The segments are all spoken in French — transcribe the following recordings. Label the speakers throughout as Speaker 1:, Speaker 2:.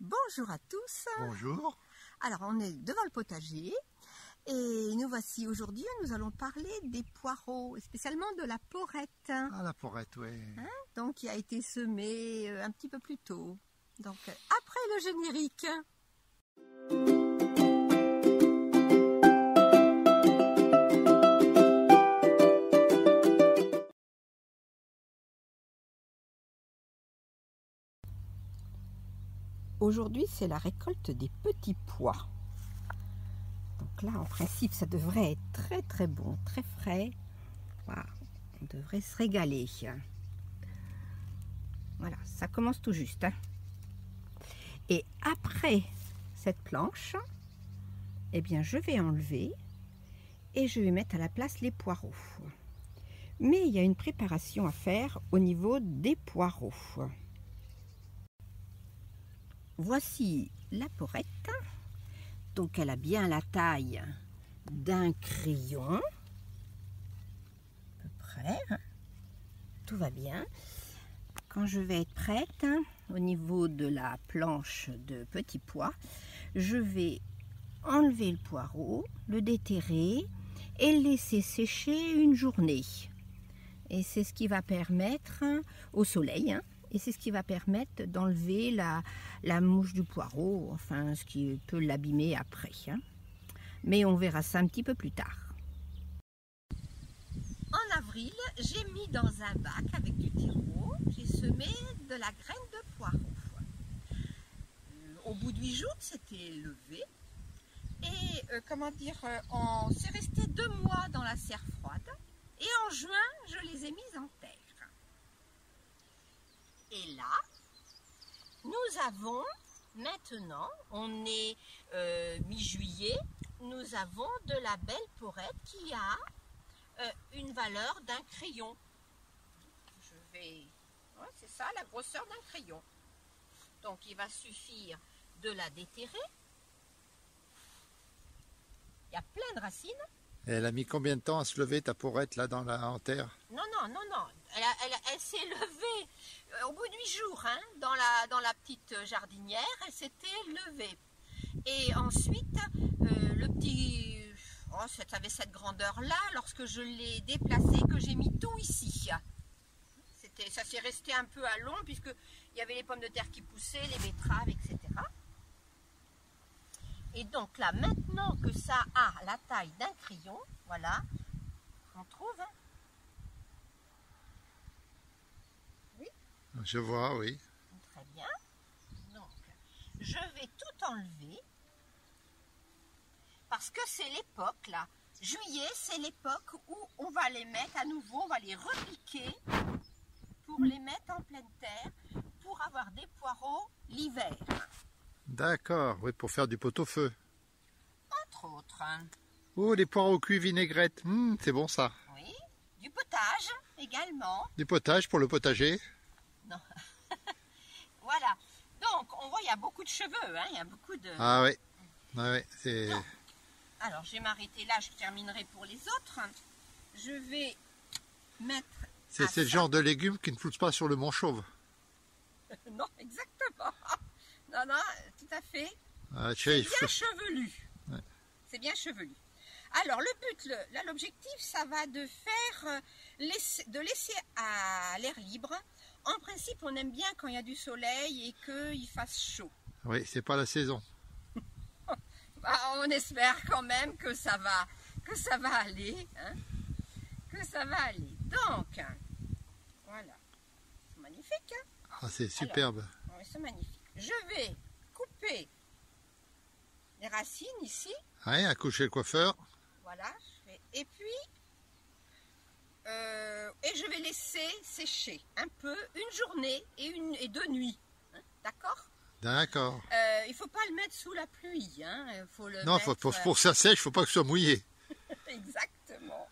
Speaker 1: Bonjour à tous.
Speaker 2: Bonjour.
Speaker 1: Alors on est devant le potager et nous voici aujourd'hui, nous allons parler des poireaux, spécialement de la porrette.
Speaker 2: Ah, la porrette, oui.
Speaker 1: Donc qui a été semée un petit peu plus tôt. Donc après le générique. Aujourd'hui, c'est la récolte des petits pois. Donc là, en principe, ça devrait être très bon, très frais. Wow, on devrait se régaler. Voilà, ça commence tout juste. Et après cette planche, eh bien, je vais enlever et je vais mettre à la place les poireaux. Mais il y a une préparation à faire au niveau des poireaux. Voici la porrette. Donc elle a bien la taille d'un crayon. À peu près. Tout va bien. Quand je vais être prête, au niveau de la planche de petits pois, je vais enlever le poireau, le déterrer et le laisser sécher une journée. Et c'est ce qui va permettre au soleil, et c'est ce qui va permettre d'enlever la mouche du poireau, enfin ce qui peut l'abîmer après. Mais on verra ça un petit peu plus tard. En avril, j'ai mis dans un bac avec du terreau, j'ai semé de la graine de poireau. Au bout de 8 jours, c'était levé. Et on s'est resté 2 mois dans la serre froide. Et en juin, je les ai mises en terre. Et là, nous avons maintenant, on est mi-juillet, nous avons de la belle porrette qui a une valeur d'un crayon. C'est ça, la grosseur d'un crayon. Donc il va suffire de la déterrer. Il y a plein de racines.
Speaker 2: Et elle a mis combien de temps à se lever, ta porrette, là, en terre?
Speaker 1: Non. Elle s'est levée au bout de 8 jours, dans la petite jardinière, elle s'était levée. Et ensuite, ça avait cette grandeur-là, lorsque je l'ai déplacé, que j'ai mis tout ici. Ça s'est resté un peu à long, puisqu'il y avait les pommes de terre qui poussaient, les betteraves, etc. Et donc là, maintenant que ça a la taille d'un crayon, voilà, on trouve. Oui.
Speaker 2: Je vois, oui.
Speaker 1: Très bien. Donc, je vais tout enlever. Parce que c'est l'époque, là. Juillet, c'est l'époque où on va les mettre à nouveau, on va les repiquer pour les mettre en pleine terre, pour avoir des poireaux l'hiver.
Speaker 2: D'accord, oui, pour faire du pot-au-feu.
Speaker 1: Entre autres.
Speaker 2: Oh, les poireaux cuits vinaigrette, c'est bon ça.
Speaker 1: Oui, du potage également.
Speaker 2: Du potage pour le potager.
Speaker 1: Non. Voilà. Donc, on voit, il y a beaucoup de cheveux, il y a beaucoup de...
Speaker 2: Ah oui, c'est...
Speaker 1: Alors, je vais m'arrêter là, je terminerai pour les autres. Je vais mettre...
Speaker 2: C'est le genre de légumes qui ne poussent pas sur le mont chauve.
Speaker 1: Non, exactement. Non, tout à fait.
Speaker 2: C'est
Speaker 1: bien chevelu.
Speaker 2: Ouais.
Speaker 1: C'est bien chevelu. Alors, le but, l'objectif, ça va de faire, de laisser à l'air libre. En principe, on aime bien quand il y a du soleil et qu'il fasse chaud.
Speaker 2: Oui, c'est pas la saison.
Speaker 1: On espère quand même que ça va aller. Que ça va aller. Donc, voilà. C'est magnifique.
Speaker 2: Ah, c'est superbe.
Speaker 1: Alors, oui, c'est magnifique. Je vais couper les racines ici.
Speaker 2: Oui, à coucher le coiffeur.
Speaker 1: Voilà. Et puis, je vais laisser sécher un peu, une journée et 2 nuits. D'accord?
Speaker 2: D'accord.
Speaker 1: Il ne faut pas le mettre sous la pluie.
Speaker 2: Non, pour que ça sèche, il ne faut pas que ce soit mouillé.
Speaker 1: Exactement.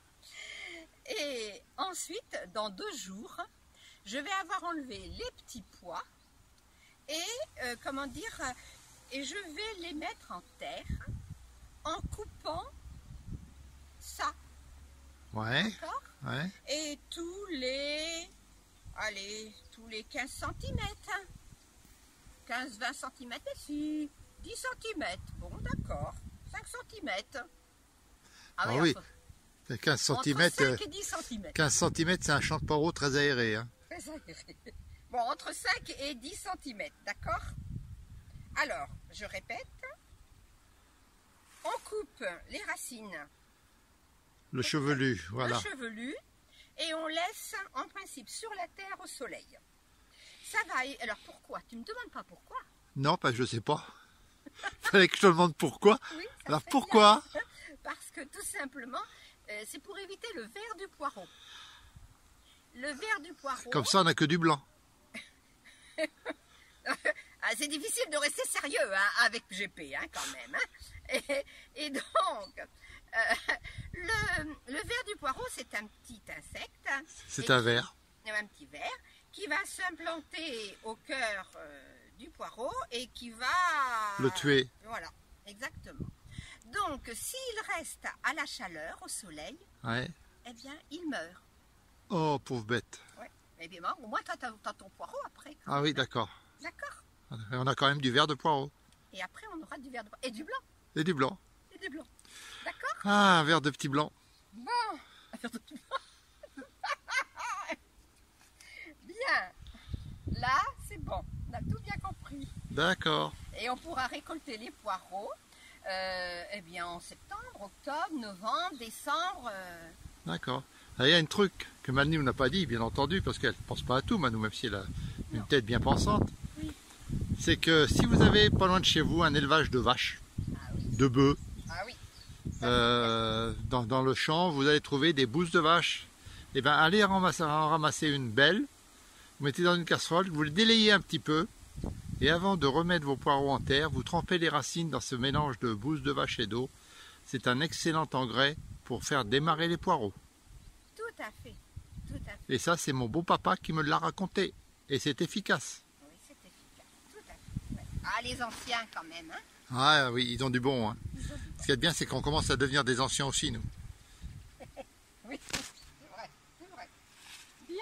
Speaker 1: Et ensuite, dans 2 jours, je vais avoir enlevé les petits pois et et je vais les mettre en terre en coupant ça.
Speaker 2: Ouais.
Speaker 1: D'accord?
Speaker 2: Ouais.
Speaker 1: Et tous les 15 cm. 15-20 cm. Si, 10 cm. Bon, d'accord. 5 cm.
Speaker 2: Ah oui,
Speaker 1: faut...
Speaker 2: 15
Speaker 1: entre
Speaker 2: cm.
Speaker 1: 5 et 10 cm.
Speaker 2: 15 cm, c'est un champ de poireaux très aéré. Hein.
Speaker 1: Très aéré. Bon, entre 5 et 10 cm, d'accord? Alors, je répète. On coupe les racines.
Speaker 2: Le chevelu, voilà.
Speaker 1: Le chevelu. Et on laisse, en principe, sur la terre au soleil. Ça va. Alors, pourquoi? Tu ne me demandes pas pourquoi?
Speaker 2: Non, parce que je ne sais pas. Il fallait que je te demande pourquoi.
Speaker 1: Oui,
Speaker 2: alors, pourquoi?
Speaker 1: Parce que, tout simplement, c'est pour éviter le ver du poireau. Le ver du poireau...
Speaker 2: Comme ça, on n'a que du blanc.
Speaker 1: C'est difficile de rester sérieux hein, avec GP, hein, quand même. Hein. Et donc, le ver du poireau, c'est un petit insecte.
Speaker 2: C'est un ver.
Speaker 1: Un petit ver qui va s'implanter au cœur du poireau et qui va...
Speaker 2: le tuer.
Speaker 1: Voilà, exactement. Donc, s'il reste à la chaleur, au soleil,
Speaker 2: ouais.
Speaker 1: Eh bien, il meurt.
Speaker 2: Oh, pauvre bête.
Speaker 1: Ouais. Eh bien, au moins, tu as ton poireau après.
Speaker 2: Ah oui, d'accord.
Speaker 1: D'accord.
Speaker 2: On a quand même du ver de poireau.
Speaker 1: Et après, on aura du ver de poireau. Et du blanc.
Speaker 2: Et du blanc.
Speaker 1: Et du blanc. D'accord.
Speaker 2: Ah, un verre de petit blanc.
Speaker 1: Bon. Un verre de petit blanc. Bien. Là, c'est bon. On a tout bien compris.
Speaker 2: D'accord.
Speaker 1: Et on pourra récolter les poireaux eh bien, en septembre, octobre, novembre, décembre.
Speaker 2: D'accord. Il y a un truc que Manu n'a pas dit, bien entendu, parce qu'elle ne pense pas à tout, Manu, même si elle a une tête bien pensante.
Speaker 1: Oui.
Speaker 2: C'est que si vous avez pas loin de chez vous un élevage de vaches, de bœufs,
Speaker 1: oui.
Speaker 2: dans le champ, vous allez trouver des bousses de vaches. Et bien, allez en ramasser une belle, vous mettez dans une casserole, vous le délayez un petit peu, et avant de remettre vos poireaux en terre, vous trempez les racines dans ce mélange de bousses de vache et d'eau. C'est un excellent engrais pour faire démarrer les poireaux.
Speaker 1: Tout à fait. Tout à fait.
Speaker 2: Et ça, c'est mon beau papa qui me l'a raconté. Et c'est efficace.
Speaker 1: Oui, c'est efficace. Tout à fait. Ouais. Ah, les anciens quand même. Hein.
Speaker 2: Ah oui, ils ont du bon. Hein. Ce qui est bien, c'est qu'on commence à devenir des anciens aussi, nous.
Speaker 1: Oui, c'est vrai. C'est vrai. Bien.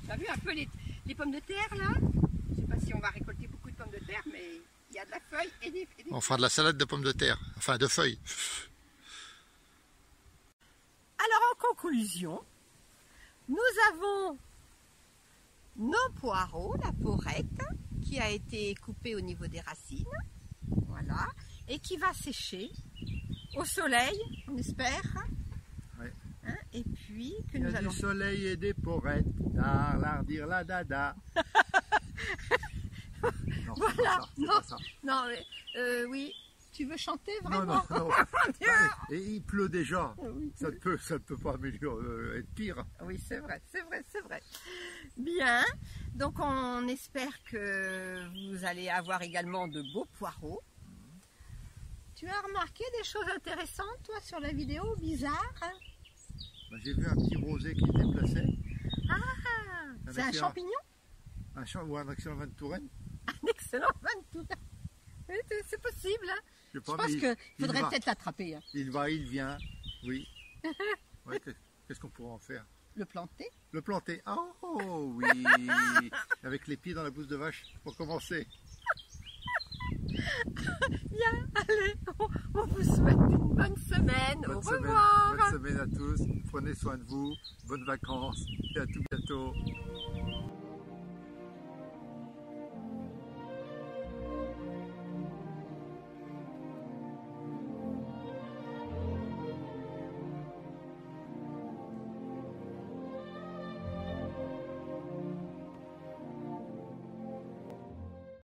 Speaker 1: Tu as vu un peu les pommes de terre, là? Je ne sais pas si on va récolter beaucoup de pommes de terre, mais il y a de la feuille et des
Speaker 2: On fera de la salade de pommes de terre. Enfin, de feuilles.
Speaker 1: Alors, en conclusion, nous avons nos poireaux, la porrette, qui a été coupée au niveau des racines, voilà, et qui va sécher au soleil, on espère.
Speaker 2: Ouais.
Speaker 1: Hein, et puis que
Speaker 2: il y a
Speaker 1: nous allons...
Speaker 2: du soleil et des porrettes, l'ardir la dada. Non,
Speaker 1: voilà,
Speaker 2: c'est pas ça.
Speaker 1: Non, oui. Tu veux chanter
Speaker 2: Non,
Speaker 1: vraiment?
Speaker 2: non, non. Et il pleut déjà.
Speaker 1: Oui,
Speaker 2: Ça ne peut pas améliorer, être pire.
Speaker 1: oui, c'est vrai, c'est vrai, c'est vrai. Bien, donc on espère que vous allez avoir également de beaux poireaux. Tu as remarqué des choses intéressantes, toi, sur la vidéo, bizarres?
Speaker 2: J'ai vu un petit rosé qui se déplaçait.
Speaker 1: Ah, c'est un champignon?
Speaker 2: Ou un excellent vin de Touraine.
Speaker 1: Un excellent vin de Touraine. Oui, c'est possible, hein?
Speaker 2: Je
Speaker 1: pense qu'il faudrait peut-être l'attraper. Hein.
Speaker 2: Il va, il vient, oui. Ouais, qu'est-ce qu'on pourrait en faire?
Speaker 1: Le planter?
Speaker 2: Le planter. Oh oui. Avec les pieds dans la bouse de vache, pour commencer.
Speaker 1: Bien, allez, on vous souhaite une bonne semaine. Au revoir.
Speaker 2: Bonne semaine à tous. Prenez soin de vous. Bonnes vacances. Et à tout bientôt.